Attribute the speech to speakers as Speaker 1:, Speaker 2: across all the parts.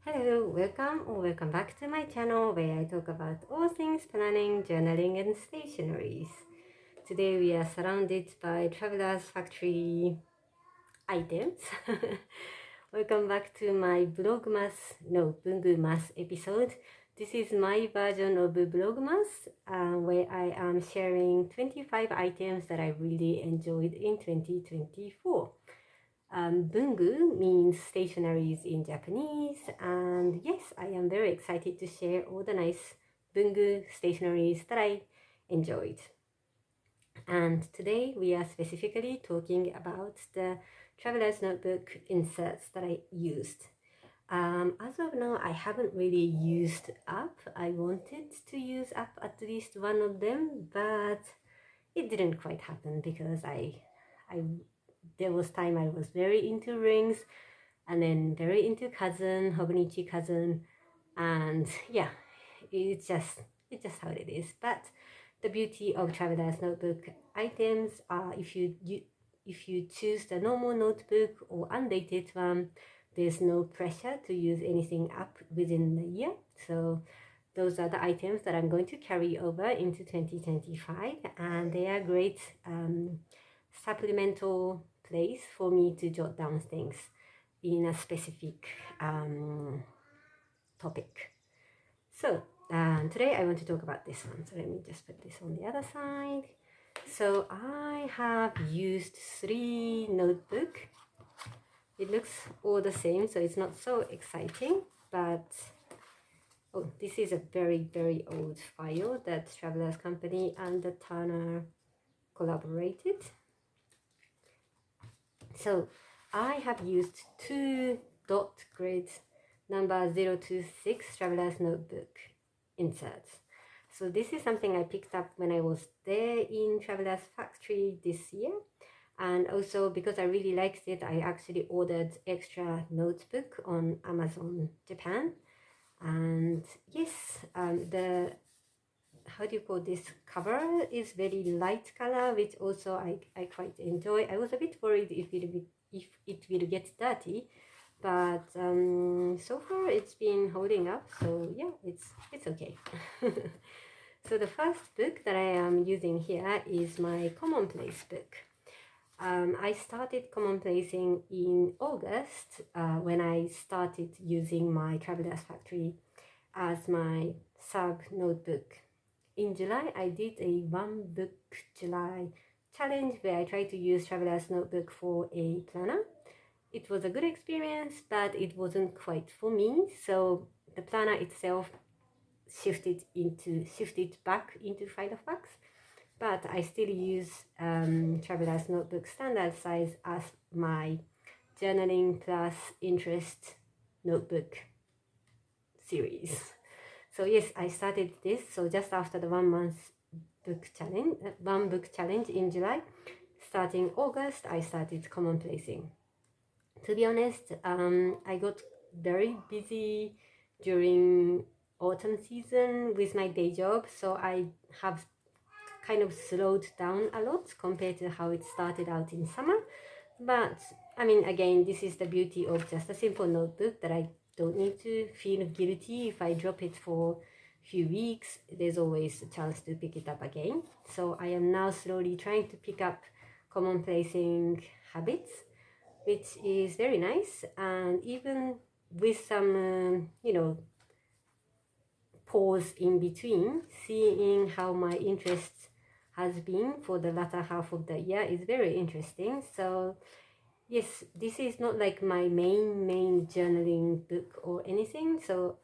Speaker 1: Hello, welcome back to my channel where I talk about all things planning, journaling and stationaries. Today we are surrounded by Traveler's Factory items. Welcome back to my Bungu-mas episode. This is my version of Vlogmas where I am sharing 25 items that I really enjoyed in 2024. Bungu means stationaries in Japanese, and yes, I am very excited to share all the nice Bungu stationaries that I enjoyed. And today we are specifically talking about the traveler's notebook inserts that I used. As of now, I haven't really used app. I wanted to use app at least one of them, but it didn't quite happen because there was time I was very into rings and then very into Hobonichi cousin, and yeah, it's just how it is. But the beauty of traveler's notebook items are if you choose the normal notebook or undated one, there's no pressure to use anything up within the year. So those are the items that I'm going to carry over into 2025, and they are great supplemental place for me to jot down things in a specific topic. So today I want to talk about this one. So let me just put this on the other side. So I have used 3 notebooks. It looks all the same, so it's not so exciting, but oh, this is a very old file that Traveler's Company and the Turner collaborated. So I have used 2 dot grid number 026 Traveler's Notebook inserts. So this is something I picked up when I was there in Traveler's Factory this year. And also because I really liked it, I actually ordered extra notebook on Amazon Japan. And yes, the how do you call this cover is very light color, which also I quite enjoy. I was a bit worried if it will get dirty, but so far it's been holding up, so yeah, it's okay. So the first book that I am using here is my commonplace book. I started commonplacing in August when I started using my Traveler's Factory as my sub notebook. In July, I did a 1 book July challenge where I tried to use Traveler's Notebook for a planner. It was a good experience, but it wasn't quite for me. So the planner itself shifted back into Filofax, but I still use Traveler's Notebook standard size as my journaling plus interest notebook series. So yes, I started this. So just after the 1 book challenge in July, starting August, I started commonplacing. To be honest, I got very busy during autumn season with my day job, so I have kind of slowed down a lot compared to how it started out in summer. But I mean, again, this is the beauty of just a simple notebook that I don't need to feel guilty if I drop it for a few weeks. There's always a chance to pick it up again. So I am now slowly trying to pick up commonplacing habits, which is very nice. And even with some, pause in between, seeing how my interest has been for the latter half of the year is very interesting. So yes, this is not like my main journaling book or anything, so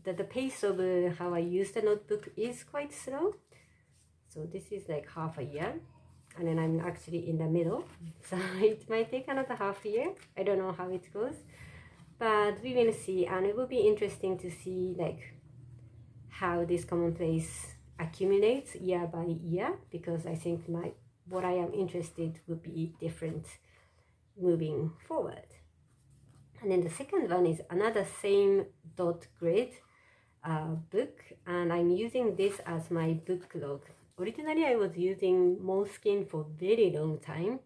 Speaker 1: the pace of how I use the notebook is quite slow. So this is like half a year, and then I'm actually in the middle, so it might take another half year. I don't know how it goes, but we will see. And it will be interesting to see like how this commonplace accumulates year by year, because I think what I am interested will be different moving forward. And then the second one is another same dot grid book, and I'm using this as my book log. Originally I was using Moleskine for a very long time,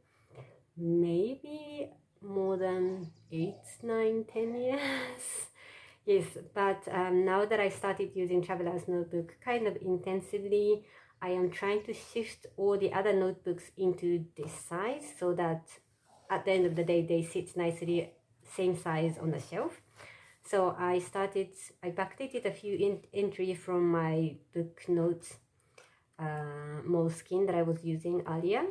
Speaker 1: maybe more than 8, 9, 10 years. Yes, but now that I started using Traveler's Notebook kind of intensively, I am trying to shift all the other notebooks into this size so that at the end of the day they sit nicely same size on the shelf. So I backdated a few entries from my book notes Moleskine that I was using earlier,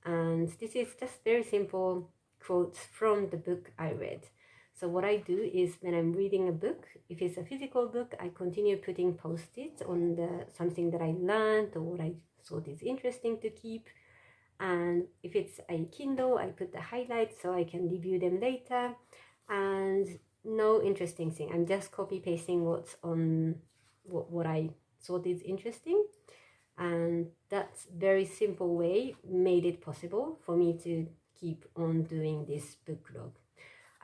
Speaker 1: and this is just very simple quotes from the book I read. So what I do is when I'm reading a book, if it's a physical book, I continue putting post-its on the something that I learned or what I thought is interesting to keep. And if it's a Kindle, I put the highlights so I can review them later. And no interesting thing. I'm just copy pasting what's on what I thought is interesting. And that very simple way made it possible for me to keep on doing this book log.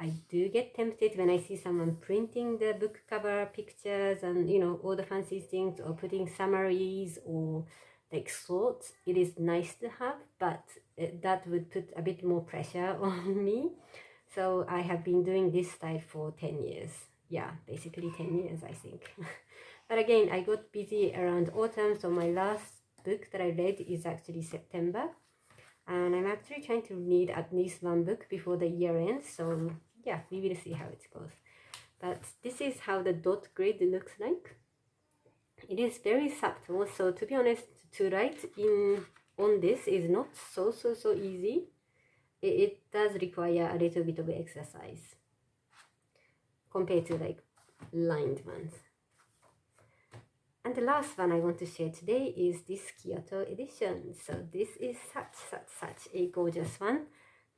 Speaker 1: I do get tempted when I see someone printing the book cover pictures and all the fancy things, or putting summaries or like thoughts. It is nice to have, but that would put a bit more pressure on me. So I have been doing this style for 10 years. Yeah, basically 10 years, I think. But again, I got busy around autumn, so my last book that I read is actually September. And I'm actually trying to read at least one book before the year ends, so yeah, we will see how it goes. But this is how the dot grid looks like. It is very subtle, so to be honest, to write on this is not so easy. It does require a little bit of exercise compared to like lined ones. And the last one I want to share today is this Kyoto edition. So this is such a gorgeous one.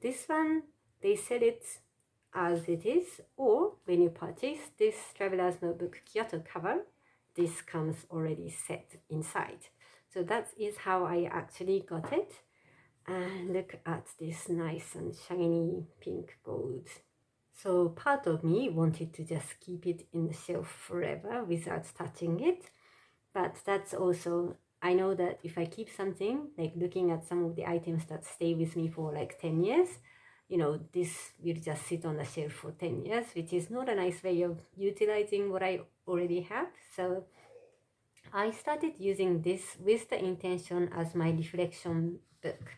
Speaker 1: This one, they sell it as it is, or when you purchase this Traveler's Notebook Kyoto cover, this comes already set inside. So that is how I actually got it. And look at this nice and shiny pink gold. So part of me wanted to just keep it in the shelf forever without touching it. But that's also, I know that if I keep something, like looking at some of the items that stay with me for like 10 years, this will just sit on the shelf for 10 years, which is not a nice way of utilizing what I already have. So I started using this with the intention as my reflection book.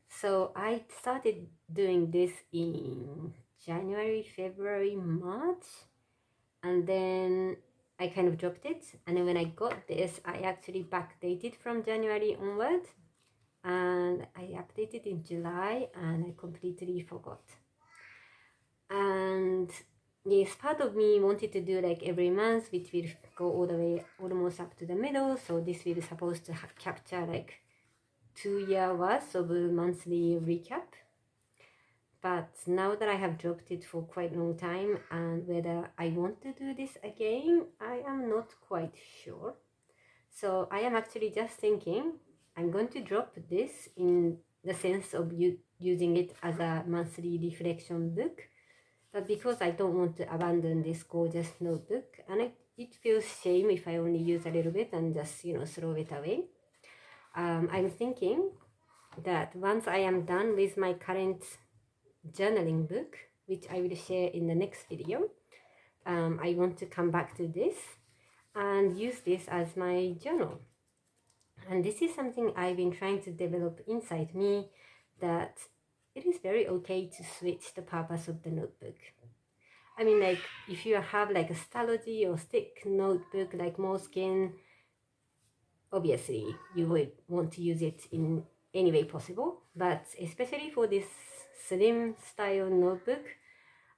Speaker 1: So I started doing this in January, February, March, and then I kind of dropped it. And then when I got this, I actually backdated from January onward, and I updated in July, and I completely forgot. And yes, part of me wanted to do like every month, which will go all the way almost up to the middle. So this will be supposed to capture like 2 year worth of monthly recap. But now that I have dropped it for quite a long time, and whether I want to do this again, I am not quite sure. So I am actually just thinking I'm going to drop this in the sense of using it as a monthly reflection book, but because I don't want to abandon this gorgeous notebook, and it feels shame if I only use a little bit and just throw it away. I'm thinking that once I am done with my current journaling book, which I will share in the next video, I want to come back to this and use this as my journal. And this is something I've been trying to develop inside me, that it is very okay to switch the purpose of the notebook. I mean, like if you have like a Stalogy or stick notebook like Moleskine, obviously you would want to use it in any way possible, but especially for this slim style notebook,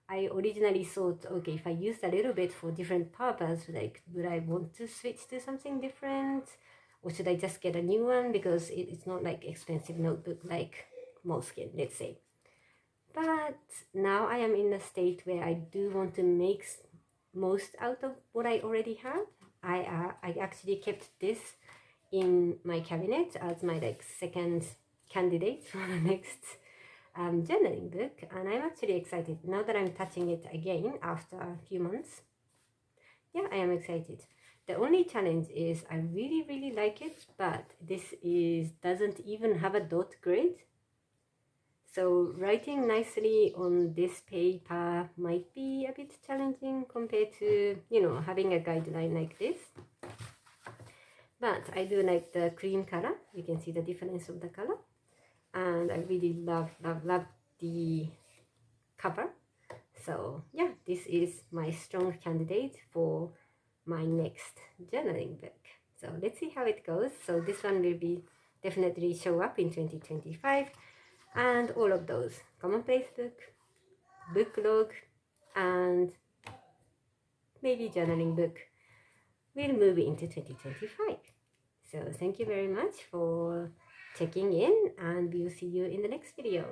Speaker 1: I originally thought, okay, if I used a little bit for different purpose, like would I want to switch to something different, or should I just get a new one because it's not like expensive notebook like Moleskine, let's say. But now I am in a state where I do want to make most out of what I already have. I actually kept this in my cabinet as my like second candidate for the next journaling book, and I'm actually excited now that I'm touching it again after a few months. Yeah, I am excited. The only challenge is I really like it, but this doesn't even have a dot grid. So writing nicely on this paper might be a bit challenging compared to, having a guideline like this. But I do like the cream color. You can see the difference of the color. And I really love the cover. So yeah, this is my strong candidate for my next journaling book. So let's see how it goes. So this one will be definitely show up in 2025, and all of those commonplace book log, and maybe journaling book will move into 2025. So thank you very much for checking in, and we'll see you in the next video.